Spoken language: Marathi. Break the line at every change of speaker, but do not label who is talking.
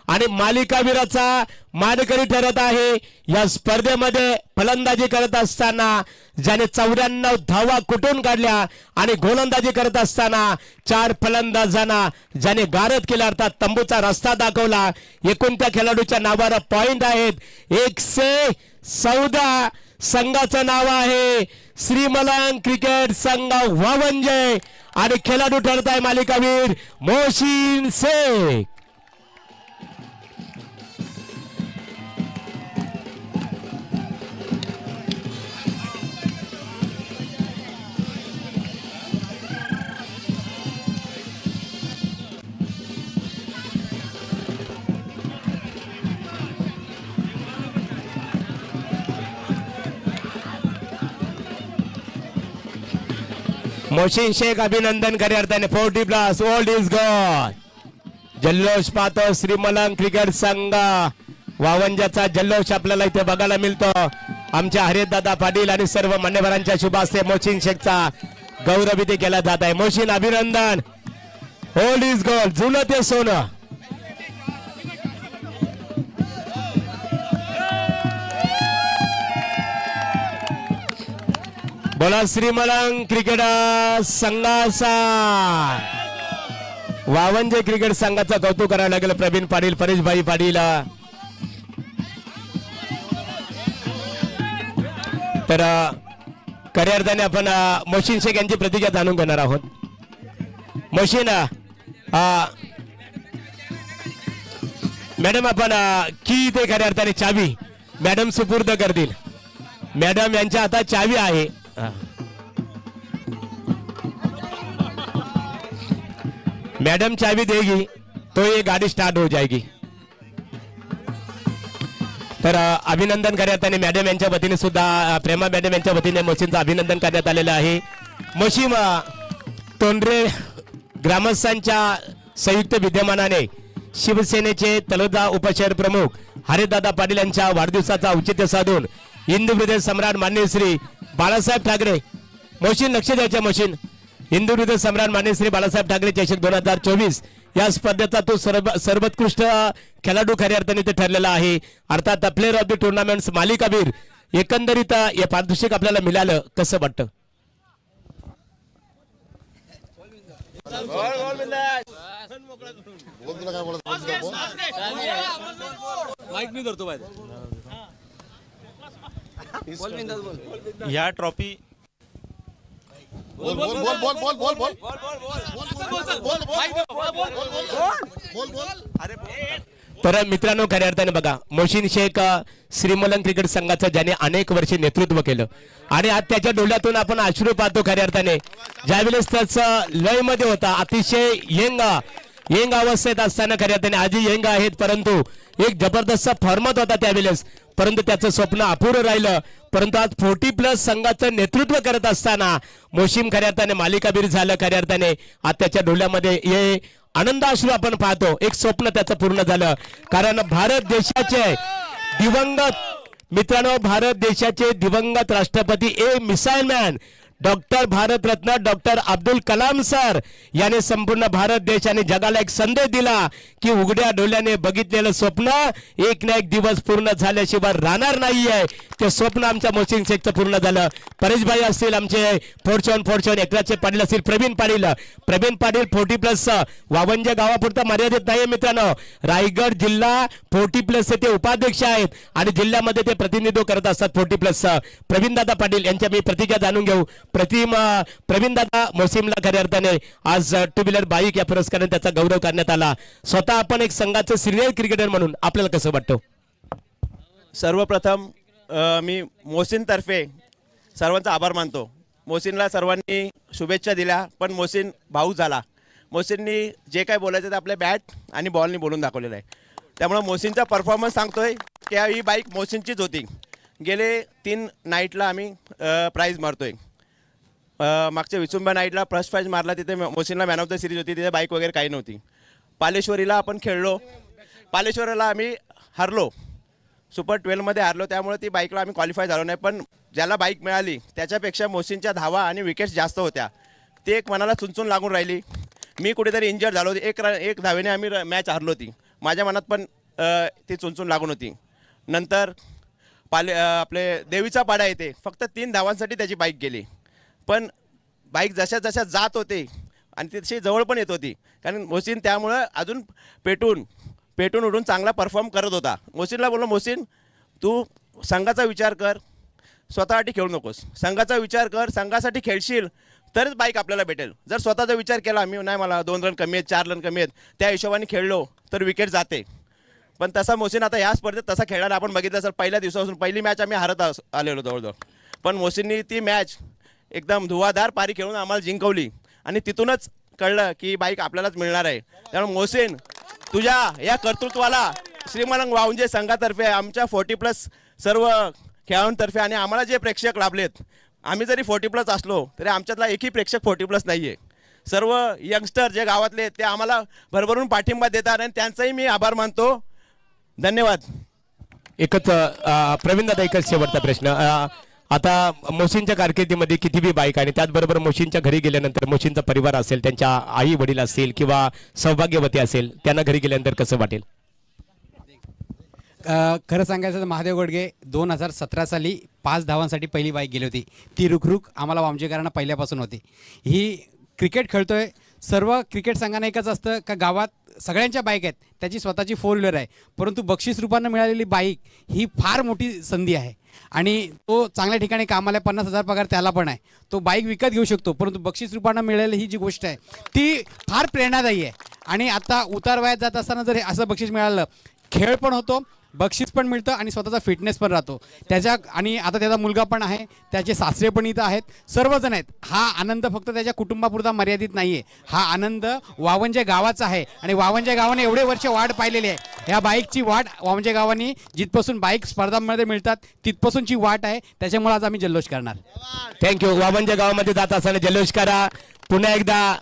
आणि मालिकावीराचा मानकरी ठरत आहे। या स्पर्धेमध्ये फलंदाजी करत असताना ज्याने 94 धावा कुठून काढल्या आणि गोलंदाजी करत असताना 4 फलंदाजांना ज्याने गारद केला अर्थात तंबूचा रस्ता दाखवला। एकूण त्या खेळाडूच्या नावावर पॉइंट आहेत 114। संघाचं नाव आहे श्रीमलंग क्रिकेट संघ वावंजे आणि खेळाडू ठरत आहे मालिकावीर मोहसिन शेख। मोहसिन शेख अभिनंदन खऱ्या अर्थाने 40+ ओल्ड इज गॉन। जल्लोष पाहतो श्रीमलंग क्रिकेट संघ वावंजाचा जल्लोष आपल्याला इथे बघायला मिळतो। आमच्या हरिदादा पाटील आणि सर्व मान्यवरांच्या शुभ हस्ते मोहसिन शेखचा गौरव इथे केला जात आहे। मोहसिन अभिनंदन, ओल्ड इज गॉन, जुनं ते सोनं। बोला श्रीमलंग क्रिकेट संघाचा वावंजे क्रिकेट संघाचं कौतुक करायला लागेल प्रवीण पाटील, परेशभाई पाटील। तर खऱ्या अर्थाने आपण मोहसिन शेख यांची प्रतिक्रिया जाणून घेणार आहोत। मोहसिन मॅडम आपण की ते खऱ्या अर्थाने चावी मॅडम सुपूर्द करतील। मॅडम यांच्या हातात चावी आहे। मैडम चाबी देगी तो ये गाड़ी स्टार्ट हो जाएगी। तर अभिनंदन करण्यात आणि मॅडम यांच्या वतीने सुद्धा प्रेमा मॅडम यांच्या वतीने मोहसिनचं अभिनंदन करण्यात आलेलं आहे। मोहसिन तोंडरे ग्रामस्थांच्या संयुक्त विद्यमानाने शिवसेनेचे तलोदा उपशहर प्रमुख हरिदादा पाटील यांच्या वाढदिवसाचा औचित्य साधून हिंदू हृदय सम्राट मान्य श्री बाळासाहेब ठाकरे, मोहसिन लक्ष द्यायचे मोहसिन, हिंदू हृदय सम्राट मान्य श्री बाळासाहेब ठाकरे चषक 2024 या स्पर्धेचा तो सर्वोत्कृष्ट खेळाडू खऱ्या अर्थाने ते ठरलेला आहे। अर्थात प्लेयर ऑफ द टुर्नामेंट्स मालिकावीर एकंदरीत हे पारितोषिक आपल्याला मिळालं कसं वाटतं?
या ट्रॉफी
तर मित्रांनो खऱ्या अर्थाने बघा मोहसिन शेख श्रीमलंग क्रिकेट संघाचं ज्याने अनेक वर्षे नेतृत्व केलं आणि आज त्याच्या डोळ्यातून आपण अश्रू पाहतो खऱ्या अर्थाने। ज्यावेळेस त्याचं लय मध्ये होता अतिशय यंग अवस्थेत असताना खऱ्या अर्थाने आजही यंग आहेत परंतु एक जबरदस्त फॉर्मात होता त्यावेळेस, परंतु त्याचं स्वप्न अपुरं राहिलं। परंतु आज 40+ संघाचं नेतृत्व करत असताना मोहसिन खऱ्या अर्थाने मालिकावीर झालं। खऱ्या अर्थाने आज त्याच्या डोळ्यामध्ये हे आनंदाश्रू आपण पाहतो, एक स्वप्न त्याचं पूर्ण झालं। कारण भारत देशाचे दिवंगत मित्रांनो, भारत देशाचे दिवंगत राष्ट्रपती missile man doctor Bharat Ratna doctor Abdul Kalam sir याने संपूर्ण भारत देश आणि जगाला एक संदेश दिला की उघड्या डोळ्याने बघितलेलं स्वप्न एक ना एक दिवस पूर्ण झाल्याशिवाय राहणार नाहीये। ते स्वप्न आमच्या मोहसिन शेखचं पूर्ण झालं। परेशभाई असतील, आमचे फोर्चून एकराचे पाटील असतील, प्रवीण पाटील 40+ वावंजे गावापुरता मर्यादित नाहीये मित्रांनो। रायगड जिल्हा 40+ ते उपाध्यक्ष आहेत आणि जिल्ह्यामध्ये ते प्रतिनिधित्व करत असतात 40+। प्रवीण दादा पाटील यांच्या मी प्रतिक्रिया जाणून घेऊ। प्रवीण दादा मोहसिनला खऱ्या अर्थाने आज 2 व्हीलर बाईक या पुरस्काराने त्याचा गौरव करण्यात आला। स्वतः आपण एक संघाचे सिनियर क्रिकेटर म्हणून आपल्याला कसं वाटतं?
सर्वप्रथम मी मोहसिन तर्फे सर्वांचा आभार मानतो। मोहसिनला सर्वांनी शुभेच्छा दिल्या पण मोहसिन भाऊ झाला। मोहसिननी जे काय बोलायचं ते आपल्या बॅट आणि बॉलनी बोलून दाखवलेलं आहे। त्यामुळे मोहसिनचा परफॉर्मन्स सांगतोय की ही बाईक मोहसिनचीच होती। गेले 3 नाईटला आम्ही प्राइज मारतोय। मागच्या विचुंबा नाईटला फर्स्ट प्राइज मारला, तिथे मोहसिनला मॅन ऑफ द सिरीज होती, तिथे बाईक वगैरे काही नव्हती। पालेश्वरीला आपण खेळलो, पालेश्वरीला आम्ही हरलो, सुपर 12 मध्ये हरलो, त्यामुळे ती बाईकला आम्ही क्वालिफाय झालो नाही। पण ज्याला बाईक मिळाली त्याच्यापेक्षा मोहसिनच्या धावा आणि विकेट्स जास्त होत्या, ते एक मनाला चुनचुन लागून राहिली। मी कुठेतरी इंजर्ड झालो, एक धावेने आम्ही मॅच हरलो ती। माझ्या मनात पण ती चुनचुन लागून होती. नंतर आपले देवीचा पाडा येते फक्त 3 धावांसाठी त्याची बाईक गेली, पण बाईक जशा जशा जात होते आणि ती तशी जवळ पण येत होती, कारण मोहसिन त्यामुळं अजून पेटून उडून चांगला परफॉर्म करत होता. मोहसिनला बोललो, मोहसिन तू संघाचा विचार कर, स्वतःसाठी खेळू नकोस. संघाचा विचार कर, संघासाठी खेळशील तरच बाईक आपल्याला भेटेल. जर स्वतःचा विचार केला, मी नाही मला 2 रन कमी आहेत 4 रन कमी आहेत त्या हिशोबाने खेळलो तर विकेट जाते. पण तसा मोहसिन आता या स्पर्धेत तसा खेळायला आपण बघितलं असेल. पहिल्या दिवसापासून पहिली मॅच आम्ही हारत आलेलो जवळजवळ, पण मोहसिननी ती मॅच एकदम धुवाधार पारी खेळून आम्हाला जिंकवली आणि तिथूनच कळलं की बाईक आपल्यालाच मिळणार आहे. त्यामुळे मोहसिन तुझ्या या कर्तृत्वाला श्रीमलंग वावंजे संघातर्फे, आमच्या 40+ सर्व खेळाडूंतर्फे आणि आम्हाला जे प्रेक्षक लाभलेत, आम्ही जरी 40+ असलो तरी आमच्यातला एकही प्रेक्षक 40+ नाही आहे. सर्व यंगस्टर जे गावातले ते आम्हाला भरभरून पाठिंबा देतात आणि त्यांचाही मी आभार मानतो. धन्यवाद.
एकच प्रवीण दादा, एकच शेवटचा प्रश्न. आता मोहसिनच्या कारकिर्दीमध्ये किती बी बाईक आणि त्याचबरोबर मोहसिनच्या घरी गेल्यानंतर मोहसिनचा परिवार असेल, त्यांच्या आई वडील असतील किंवा सौभाग्यवती असेल, त्यांना घरी गेल्यानंतर कसं वाटेल?
खरं सांगायचं तर महादेव गोडगे 2017 साली 5 धावांसाठी पहिली बाईक गेली होती. ती रुखरुख आम्हाला वामजेकरांना पहिल्यापासून होती. ही क्रिकेट खेळतोय, सर्व क्रिकेट संघांना एकच असतं का गावात सगळ्यांच्या बाईक आहेत, त्याची स्वतःची 4 व्हीलर आहे, परंतु बक्षीस रूपानं मिळालेली बाईक ही फार मोठी संधी आहे आणि तो चांगल्या ठिकाणी कामाला 50,000 पगार त्याला पण आहे. तो बाईक विकत घेऊ शकतो, परंतु बक्षीस रूपानं मिळालेली ही जी गोष्ट आहे ती फार प्रेरणादायी आहे. आणि आता उतार वयात जात असताना जर असं बक्षीस मिळालं, खेळ पण होतो, बक्षीस पण मिळतं आणि स्वतःचा फिटनेस पण राहतो त्याच्या. आणि आता त्याचा मुलगा पण आहे, त्याचे सासरे पण इथं आहेत, सर्वजण आहेत. हा आनंद फक्त त्याच्या कुटुंबापुरता मर्यादित नाही आहे, हा आनंद वावंजे गावाचा आहे आणि वावंजे गावाने एवढे वर्ष वाढ पाहिलेली आहे. ह्या बाईकची वाढ वावंजे गावाने जिथपासून बाईक स्पर्धांमध्ये मिळतात तिथपासूनची वाट आहे, त्याच्यामुळे आज आम्ही जल्लोष करणार.
थँक्यू. वावंजे गावामध्ये जात असताना जल्लोष करा. पुन्हा एकदा